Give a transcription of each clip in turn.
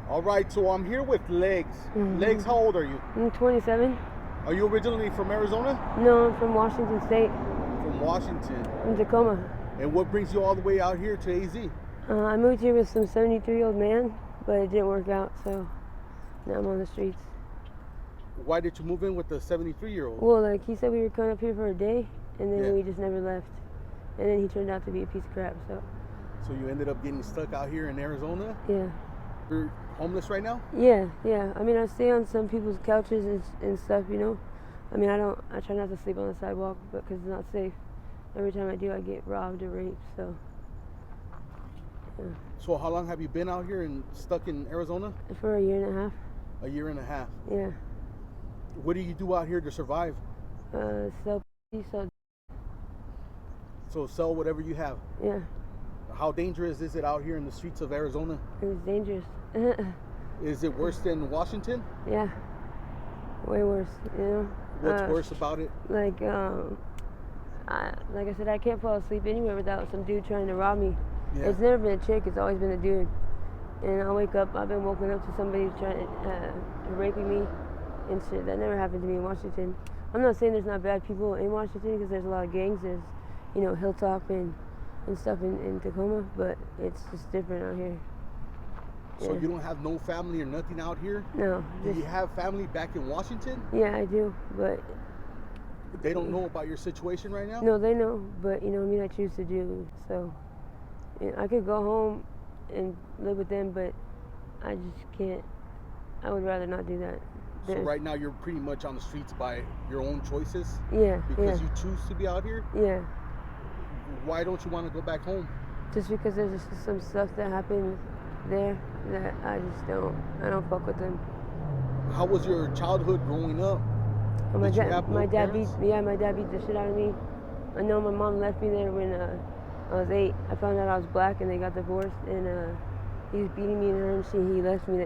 All right, so I'm here with Legs. Mm-hmm. Legs, how old are you? I'm 27. Are you originally from Arizona? No, I'm from Washington State. From Washington. From Tacoma. And what brings you all the way out here to AZ? I moved here with some 73-year-old man, but it didn't work out, so now I'm on the streets. Why did you move in with the 73-year-old? Well, like he said we were coming up here for a day, and then Yeah. we just never left. And then he turned out to be a piece of crap, so. So you ended up getting stuck out here in Arizona? Yeah. You're homeless right now? Yeah. I mean, I stay on some people's couches and stuff, you know. I mean, I try not to sleep on the sidewalk, but because it's not safe. Every time I do, I get robbed or raped, so. Yeah. So how long have you been out here and stuck in Arizona? For a year and a half. A year and a half. Yeah. What do you do out here to survive? Sell. So sell whatever you have. Yeah. How dangerous is it out here in the streets of Arizona? It's dangerous. Is it worse than Washington? Yeah. Way worse, you know. What's worse about it? Like I said, I can't fall asleep anywhere without some dude trying to rob me. Yeah. It's never been a chick, it's always been a dude. And I wake up, I've been woken up to somebody trying raping me and shit. That never happened to me in Washington. I'm not saying there's not bad people in Washington, because there's a lot of gangs. There's, you know, Hilltop and stuff in Tacoma, but it's just different out here. So Yeah. you don't have no family or nothing out here? No. Do you have family back in Washington? Yeah, I do, but They don't know about your situation right now? no, they know, but you know what I mean, I choose to do. So you know, I could go home and live with them, but I just can't. I would rather not do that. So right now you're pretty much on the streets by your own choices? Yeah. Because you choose to be out here? Yeah. Why don't you want to go back home? Just because there's just some stuff that happened there that I just don't. I don't fuck with them. How was your childhood growing up? My Did you have no dad parents? my dad beat the shit out of me. I know my mom left me there when I was 8. I found out I was black and they got divorced, and he was beating me and her, and she left me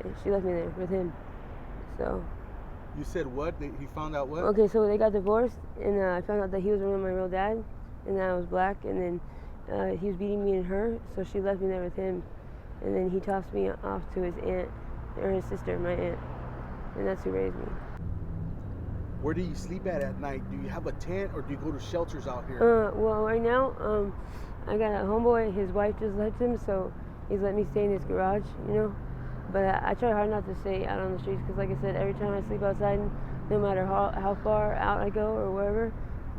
there with him. So. You said what? He found out what? Okay, so they got divorced, and I found out that he was my real dad, and that I was black, and then he was beating me and her, so she left me there with him, and then he tossed me off to his aunt, or his sister, my aunt, and that's who raised me. Where do you sleep at night? Do you have a tent or do you go to shelters out here? Well, right now, I got a homeboy. His wife just left him, so he's let me stay in his garage, you know. But I try hard not to stay out on the streets, because like I said, every time I sleep outside, no matter how far out I go or wherever,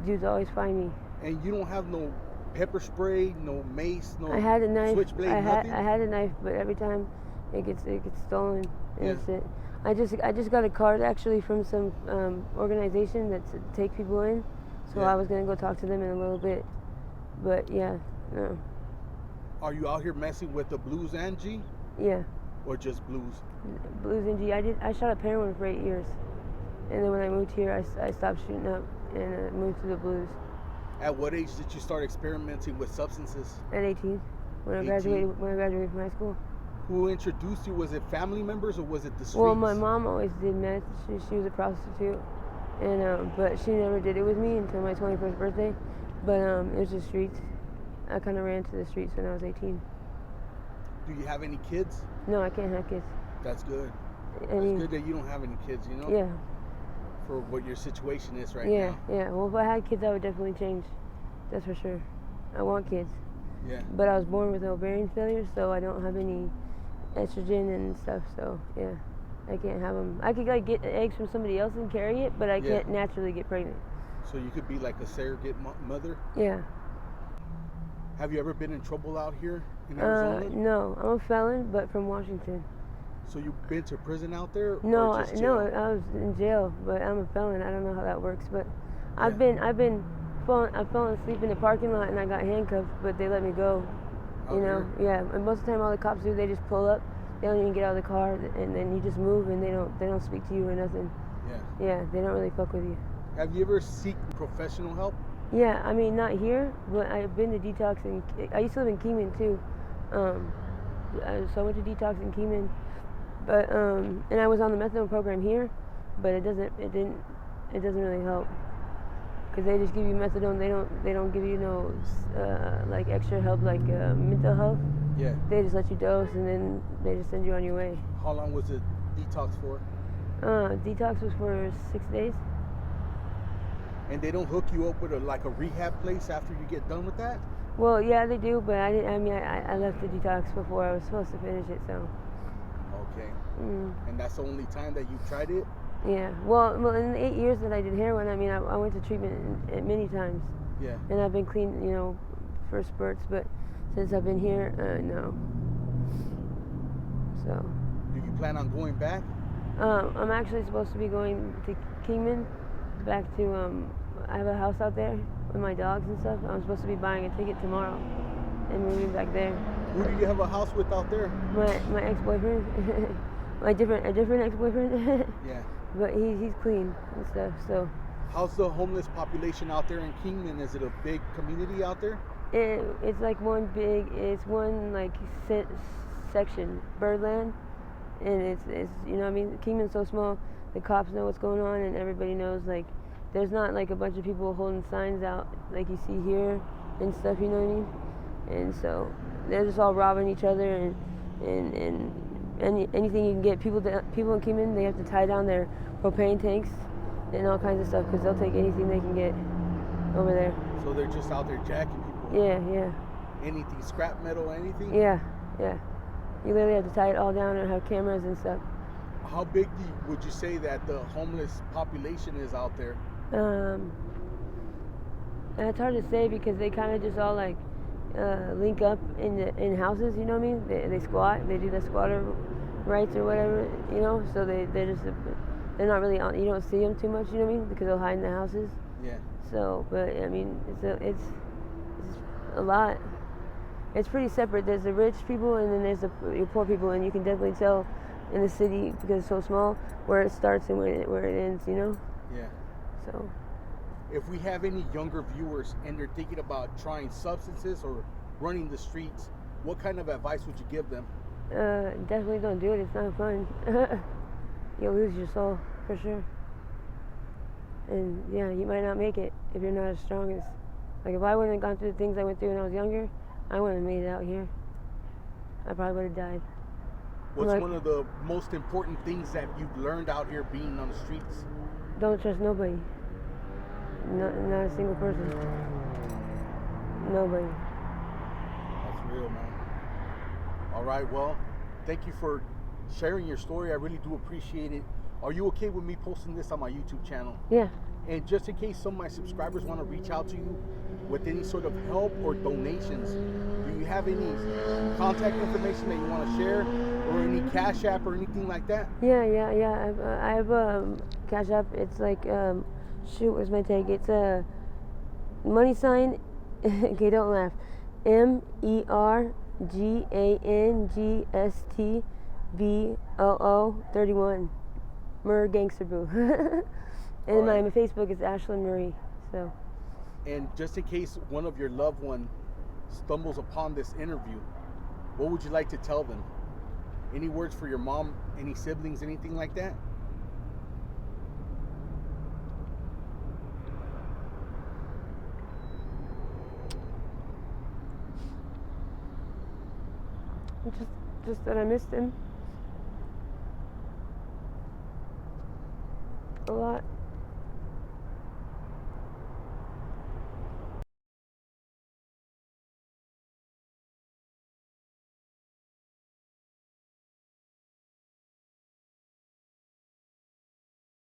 dudes always find me. And you don't have no pepper spray, no mace, no I had a knife. switchblade, I nothing? had a knife, but every time it gets stolen, and Yeah. that's it. I just got a card actually from some organization that take people in, so Yeah. I was gonna go talk to them in a little bit, but yeah, no. Are you out here messing with the blues and G? Yeah. Or just blues? Blues and G. I shot up heroin for 8 years, and then when I moved here, I stopped shooting up and moved to the blues. At what age did you start experimenting with substances? At 18, when I graduated from high school. Who introduced you? Was it family members or was it the streets? Well, my mom always did meth. She was a prostitute, and but she never did it with me until my 21st birthday. But it was the streets. I kind of ran to the streets when I was 18. Do you have any kids? No, I can't have kids. That's good. I mean, It's good that you don't have any kids, you know? Yeah. For what your situation is right Yeah, now. yeah. Well, if I had kids, I would definitely change. That's for sure. I want kids. Yeah. But I was born with ovarian failure, so I don't have any estrogen and stuff. So yeah, I can't have them. I could like get eggs from somebody else and carry it, but I can't naturally get pregnant. So you could be like a surrogate mother? Yeah. Have you ever been in trouble out here in Arizona? No, I'm a felon, but from Washington. So you've been to prison out there? No, or just no, jail? I was in jail, but I'm a felon. I don't know how that works, but I've fallen asleep in the parking lot and I got handcuffed, but they let me go. Out You know, here? yeah. And most of the time, all the cops do, they just pull up. They don't even get out of the car, and then you just move, and they don't speak to you or nothing. Yeah. Yeah, they don't really fuck with you. Have you ever seek professional help? Yeah, I mean, not here, but I've been to detox, and I used to live in Kingman too. So I went to detox in Kingman, but and I was on the methadone program here, but it doesn't really help, because they just give you methadone. They don't give you no like extra help like mental health. Yeah. They just let you dose, and then they just send you on your way. How long was the detox for? Detox was for 6 days. And they don't hook you up with a rehab place after you get done with that? Well, yeah, they do, but I left the detox before I was supposed to finish it, so. Okay. And that's the only time that you tried it? Yeah. Well, in the 8 years that I did heroin, I went to treatment many times. Yeah. And I've been clean, for spurts, but since I've been here, no. So. Do you plan on going back? I'm actually supposed to be going to Kingman, back to, I have a house out there with my dogs and stuff. I'm supposed to be buying a ticket tomorrow and moving back there. Who do you have a house with out there? My ex-boyfriend. A different ex-boyfriend. Yeah. But he's clean and stuff, so. How's the homeless population out there in Kingman? Is it a big community out there? It's like one section, Birdland, and it's Kingman's so small, the cops know what's going on, and everybody knows, like, there's not like a bunch of people holding signs out like you see here and stuff, you know what I mean? And so they're just all robbing each other, and anything you can get. People in Kingman, they have to tie down their propane tanks and all kinds of stuff because they'll take anything they can get over there. So they're just out there jacking people? Yeah. Anything, scrap metal, anything? Yeah. You literally have to tie it all down and have cameras and stuff. How big would you say that the homeless population is out there? And it's hard to say because they kind of just all like link up in houses, you know what I mean? They squat, they do the squatter rights or whatever, so they're not really on, you don't see them too much, you know what I mean? Because they'll hide in the houses. Yeah. So, but it's a lot. It's pretty separate. There's the rich people and then there's the poor people, and you can definitely tell in the city because it's so small where it starts and where it ends, Yeah. So. If we have any younger viewers and they're thinking about trying substances or running the streets, what kind of advice would you give them? Definitely don't do it. It's not fun. You'll lose your soul for sure. And yeah, you might not make it if you're not as strong as. Like if I wouldn't have gone through the things I went through when I was younger, I wouldn't have made it out here. I probably would have died. What's one of the most important things that you've learned out here being on the streets? Don't trust nobody. Not a single person. Nobody. That's real, man. All right, well, thank you for sharing your story. I really do appreciate it. Are you okay with me posting this on my YouTube channel? Yeah. And just in case some of my subscribers want to reach out to you with any sort of help or donations, do you have any contact information that you want to share, or any Cash App or anything like that? Yeah. I have Cash App. It's like, where's my tag? It's a money sign. Okay, don't laugh. MERGANGSTBOO 31. Mur Gangster Boo. And my Facebook is Ashlyn Marie. So. And just in case one of your loved ones stumbles upon this interview, what would you like to tell them? Any words for your mom, any siblings, anything like that? Just that I missed him a lot.